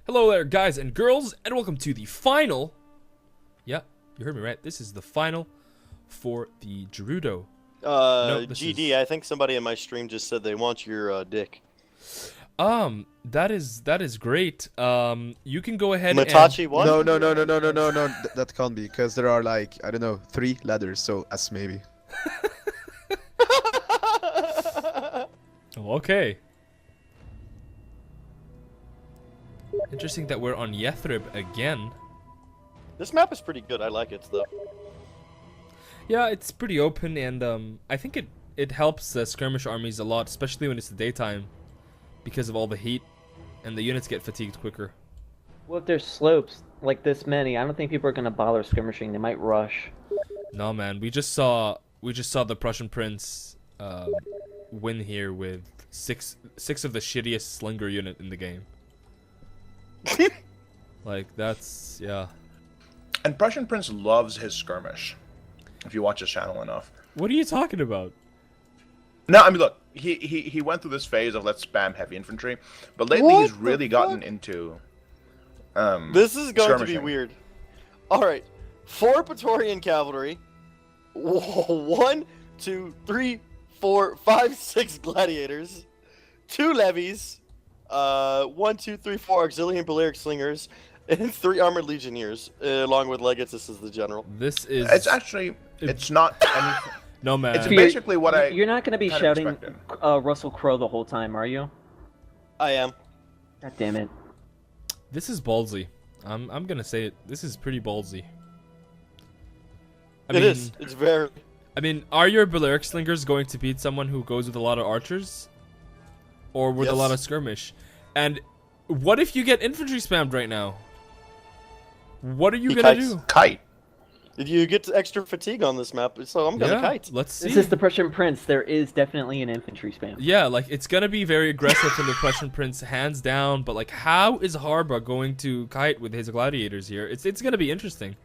Hello there, guys and girls, and welcome to the final. Yeah, you heard me right. This is the final for the Gerudo. GD, I think somebody in my stream just said they want your dick. That is great. You can go ahead Matachi, and... what? No. That can't be, because there are like, I don't know, 3 ladders, so S maybe. Oh, okay. Interesting that we're on Yathrib again. This map is pretty good. I like it, though. Yeah, it's pretty open, and I think it helps skirmish armies a lot, especially when it's the daytime, because of all the heat, and the units get fatigued quicker. Well, if there's slopes like this many, I don't think people are gonna bother skirmishing. They might rush. No, man, we just saw the Prussian Prince win here with six of the shittiest slinger unit in the game. Like, that's, yeah. And Prussian Prince loves his skirmish, if you watch his channel enough. What are you talking about? No, I mean, look, he went through this phase of let's spam heavy infantry, but lately he's really gotten into This is going to be skirmishing. weird. Alright, 4 Praetorian cavalry, 1, 2, 3, 4, 5, 6 gladiators, 2 levies, 1, 2, 3, 4 auxiliary and Balearic slingers, and 3 armored legionnaires, along with legates. This is the general. This is... It's actually, it's not anything. No, man. It's basically what I. You're not gonna be kind of shouting expected. Russell Crowe the whole time, are you? I am. God damn it. This is ballsy. I'm gonna say it. This is pretty ballsy. It is. It's very... I mean, are your Balearic slingers going to beat someone who goes with a lot of archers? Or with a lot of skirmish? And what if you get infantry spammed right now? What are you gonna do? Kite. You get extra fatigue on this map, so I'm gonna kite. Let's see. This is the Prussian Prince. There is definitely an infantry spam. Yeah, like, it's gonna be very aggressive from the Prussian Prince, hands down. But, like, how is Harba going to kite with his gladiators here? It's gonna be interesting.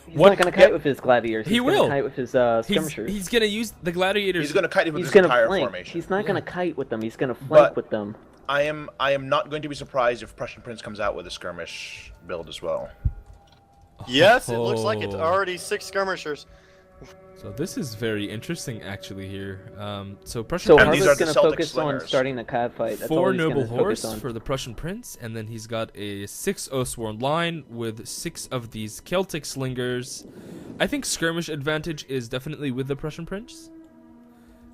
He's not gonna kite with his gladiators. He He's will. gonna kite with his skirmishers. He's gonna use the gladiators. He's going to kite with He's his gonna entire flank. formation. He's not gonna kite with them. He's gonna flank But- with them. I am not going to be surprised if Prussian Prince comes out with a skirmish build as well. Yes, it looks like it's already 6 skirmishers. So this is very interesting, actually. Here, so Prussian So Prince, these Harba's are the gonna Celtic focus on slingers. starting the cav fight. That's all 4 he's noble gonna focus horse on. for the Prussian Prince, and then he's got a 6 Oathsworn line with 6 of these Celtic slingers. I think skirmish advantage is definitely with the Prussian Prince.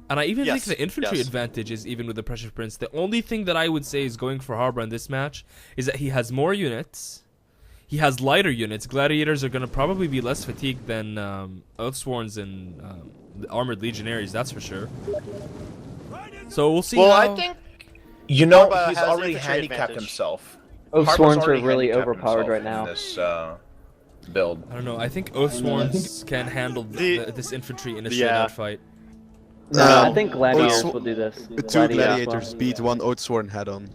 And I even think the infantry advantage is even with the Prussian Prince. The only thing that I would say is going for Harba in this match is that he has more units. He has lighter units. Gladiators are going to probably be less fatigued than Oathsworns and the Armored Legionaries, that's for sure. So we'll see Well, how... I think You know, Harba he's has already infantry handicapped advantage. himself. Oathsworns Harba's are already really handicapped overpowered himself right now. in this build. I don't know. I think Oathsworns can handle this infantry in a straight-out fight. No, I think gladiators Oathsworn- will do this. The 2 gladiators beat 1 Oathsworn head-on.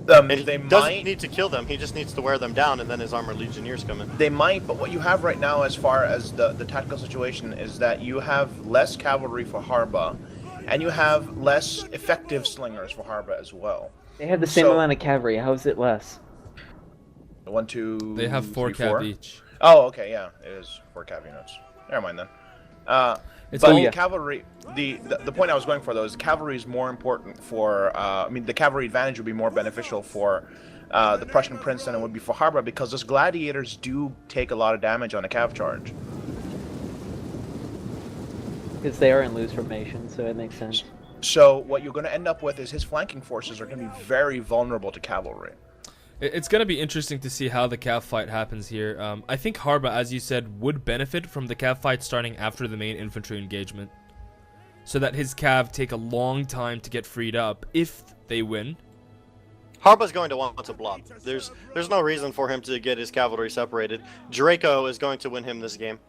and he They doesn't might. need to kill them. He just needs to wear them down, and then his armored legionnaires come in. They might, but what you have right now as far as the tactical situation is that you have less cavalry for Harba, and you have less effective slingers for Harba as well. They have the same So- amount of cavalry. How is it less? 1, 2. They have 4 3, cav 4. each. Oh, okay, yeah, it is 4 cav units. Never mind then. It's But all- yeah. cavalry, the point I was going for though is cavalry is more important for. I mean, the cavalry advantage would be more beneficial for the Prussian Prince than it would be for Harba because those gladiators do take a lot of damage on a cav charge. Because they are in loose formation, so it makes sense. So what you're going to end up with is his flanking forces are going to be very vulnerable to cavalry. It's going to be interesting to see how the cav fight happens here. I think Harba, as you said, would benefit from the cav fight starting after the main infantry engagement. So that his cav take a long time to get freed up if they win. Harba's going to want to block. There's no reason for him to get his cavalry separated. Draco is going to win him this game.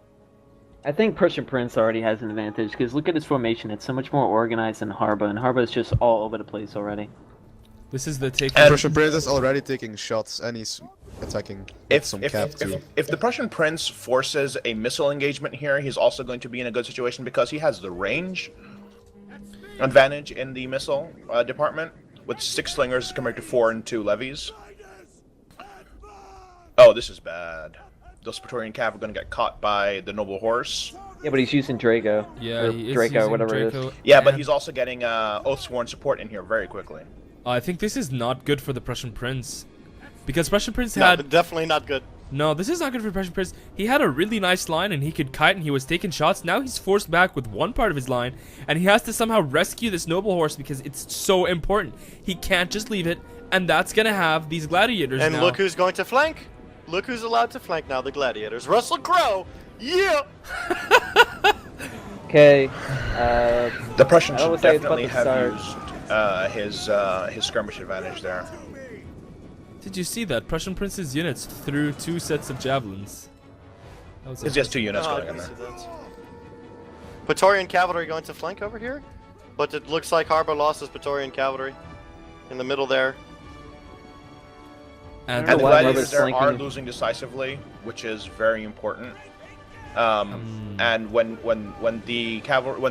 I think Prussian Prince already has an advantage, because look at his formation. It's so much more organized than Harba, and Harba is just all over the place already. This is the take. Prussian Prince is already taking shots, and he's attacking with If some cav too. if the Prussian Prince forces a missile engagement here, he's also going to be in a good situation because he has the range advantage in the missile department with 6 slingers compared to 4 and 2 levies. Oh, this is bad. Those Praetorian Cav are going to get caught by the noble horse. Yeah, but he's using Draco. Yeah, or he is Draco, using whatever it Draco, is. Yeah, but and he's also getting Oathsworn support in here very quickly. I think this is not good for the Prussian Prince. Because Prussian Prince No, had... definitely not good. No, this is not good for Prussian Prince. He had a really nice line and he could kite and he was taking shots. Now he's forced back with one part of his line and he has to somehow rescue this noble horse because it's so important. He can't just leave it, and that's gonna have these gladiators And now. look who's going to flank. Look who's allowed to flank now, the gladiators. Russell Crowe! Yeah! Okay. The Prussians I should would say it's about definitely to have used his skirmish advantage there. Did you see that? Prussian Prince's units threw 2 sets of javelins. That was It's just 2 units Oh, I going in didn't there. see that. Praetorian cavalry going to flank over here, but it looks like Harba lost his Praetorian cavalry in the middle there. And And the why gladiators Robert's there are flanking. losing decisively, which is very important. And when the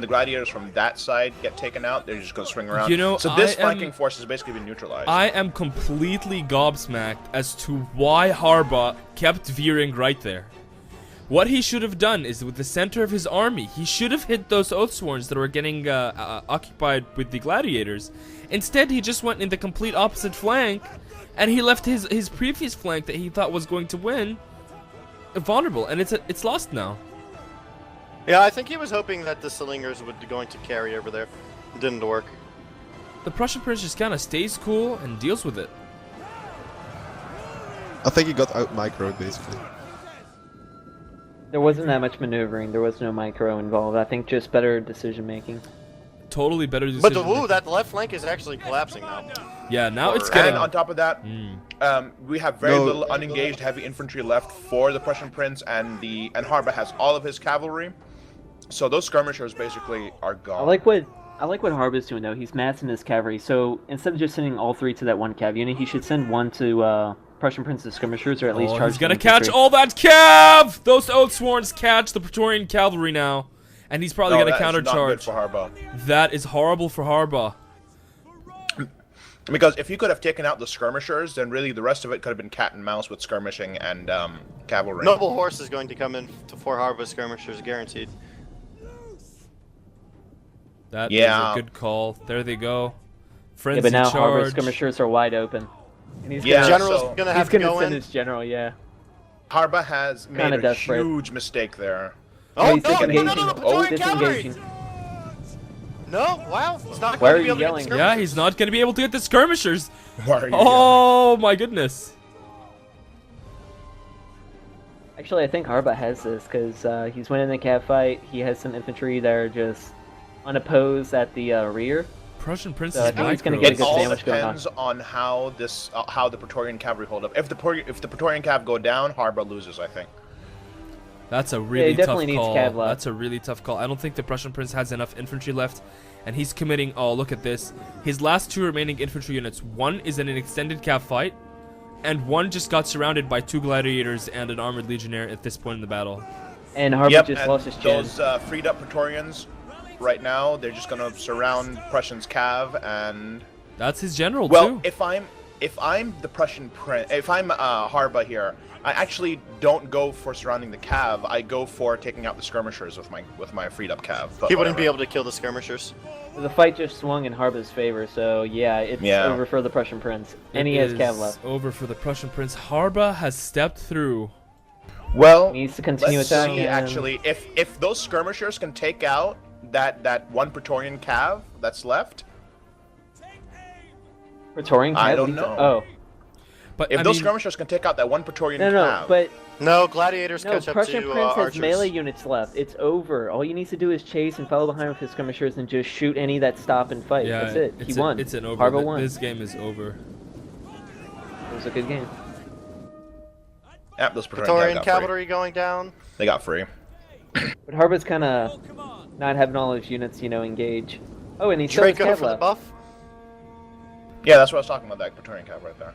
gladiators from that side get taken out, they're just going to swing around. You know, so this I am- flanking force has basically been neutralized. I am completely gobsmacked as to why Harba kept veering right there. What he should have done is with the center of his army, he should have hit those Oathsworns that were getting occupied with the gladiators. Instead, he just went in the complete opposite flank, and he left his previous flank that he thought was going to win vulnerable, and it's lost now. Yeah, I think he was hoping that the Slingers would be going to carry over there. It didn't work. The Prussian Prince just kind of stays cool and deals with it. I think he got out microed basically. There wasn't that much maneuvering. There was no micro involved. I think just better decision making. Totally better But decision. that left flank is actually collapsing now. Yeah, now it's and getting. on top of that, we have very little unengaged heavy infantry left for the Prussian Prince, and Harba has all of his cavalry. So those skirmishers basically are gone. I like what Harba's doing though. He's massing his cavalry. So instead of just sending all 3 to that one cav unit, he should send 1 to Prussian Prince's skirmishers, or at least charge. He's gonna the catch infantry. all that cav! Those Oathsworns catch the Praetorian cavalry now. And he's probably gonna that is not good countercharge. for Harba. That is horrible for Harba. Because if you could have taken out the skirmishers, then really the rest of it could have been cat and mouse with skirmishing and cavalry. Noble Horse is going to come in for Harba skirmishers, guaranteed. That is Yeah. a good call. There they go. Yeah, Frenzy but now Harba's charge. skirmishers are wide open. And he's Yeah, gonna, General's so- gonna he's have to gonna go send in. his general. Yeah. Harba has made Kinda a desperate. huge mistake there. Oh, he's no, disengaging. no, Praetorian cavalry! Disengaging. No, wow, he's not Why going are to be you able to get yelling? the Yeah, he's not gonna be able to get the skirmishers. Why are you Oh my goodness. Actually, I think Harba has this because he's winning the cav fight. He has some infantry that are just unopposed at the rear. Prussian Prince So I is think he's gonna micro. get It good all damage going on. depends on how how the Praetorian cavalry hold up. If the Praetorian cav go down, Harba loses, I think. That's a really tough definitely needs call. cav left. That's a really tough call. I don't think the Prussian Prince has enough infantry left, and he's committing. Oh, look at this. His last 2 remaining infantry units. One is in an extended cav fight, and one just got surrounded by 2 gladiators and an armored legionnaire at this point in the battle. And Harba Yep, just and lost his chin. those freed up Praetorians, right now, they're just gonna surround Prussian's cav and. That's his general Well, too. if I'm the Prussian Prince, if I'm Harba here, I actually don't go for surrounding the cav. I go for taking out the skirmishers with my freed up cav. But He wouldn't be whatever. able to kill the skirmishers. The fight just swung in Harba's favor, so yeah, it's Yeah. over for the Prussian Prince. And It he has is cav left. over for the Prussian Prince. Harba has stepped through. Well, He needs to continue let's attacking. see. Actually, if those skirmishers can take out that one Praetorian cav that's left, Praetorian cav? I don't know. Oh. But if I those mean, skirmishers can take out that one Praetorian No, cav, no, but No, gladiators no, catch up Prussian to Prince has archers. melee units left. It's over. All you need to do is chase and follow behind with his skirmishers and just shoot any that stop and fight. yeah, That's it. He it's won. It's an over. Harba won. This game is over. It was a good game. yeah, those Praetorian Praetorian cav got free. cavalry going down. They got free. But Harba's kind of not having all his units, engage. Oh, and he still has Draco cav for the left. buff. Yeah, that's what I was talking about. That Praetorian cav right there.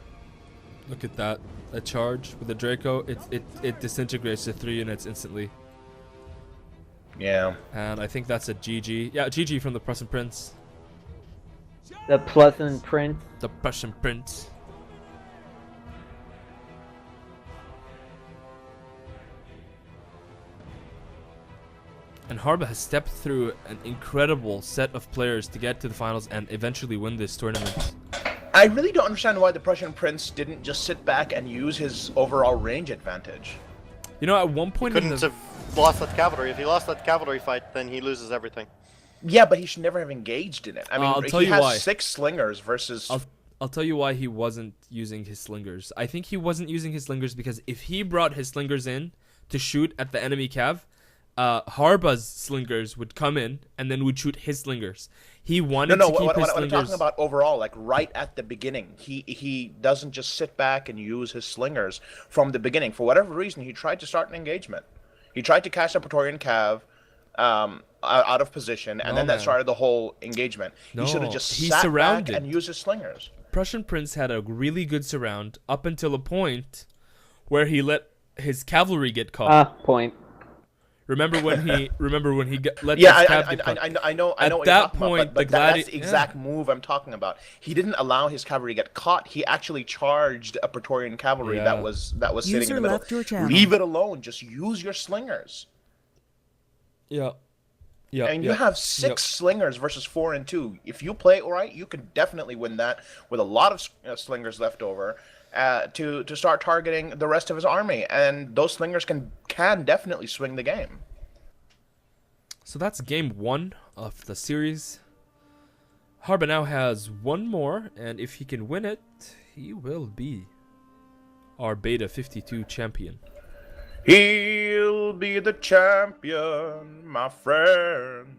Look at that. A charge with the Draco. It disintegrates the 3 units instantly. Yeah. And I think that's a GG. Yeah, GG from the Prussian Prince. The Prussian Prince. The Prussian Prince. And Harba has stepped through an incredible set of players to get to the finals and eventually win this tournament. I really don't understand why the Prussian Prince didn't just sit back and use his overall range advantage. You know, at one point in Couldn't the... have lost that cavalry. If he lost that cavalry fight, then he loses everything. Yeah, but he should never have engaged in it. I mean, I'll tell he you has why. 6 slingers versus... I'll tell you why he wasn't using his slingers. I think he wasn't using his slingers because if he brought his slingers in to shoot at the enemy cav, Harba's slingers would come in and then would shoot his slingers. He wanted to keep his what I'm slingers... talking about overall, like right at the beginning, he doesn't just sit back and use his slingers from the beginning. For whatever reason, he tried to start an engagement. He tried to catch a Praetorian cav out of position, and then that started the whole engagement. No, he should have just he sat surrounded. back and used his slingers. Prussian Prince had a really good surround up until a point where he let his cavalry get caught. Point. Remember when he let Yeah, his cav get caught? I know At what that you're talking point, about, but the that's the exact move I'm talking about. He didn't allow his cavalry to get caught. He actually charged a Praetorian cavalry that was sitting in the middle. Left your channel. Leave it alone. Just use your slingers. Yeah. Yeah. And you have 6 slingers versus 4 and 2. If you play it right, you can definitely win that with a lot of slingers left over to start targeting the rest of his army. And those slingers can definitely swing the game. So that's game 1 of the series. Harba now has 1 more, and if he can win it, he will be our Beta 52 champion. He'll be the champion, my friend.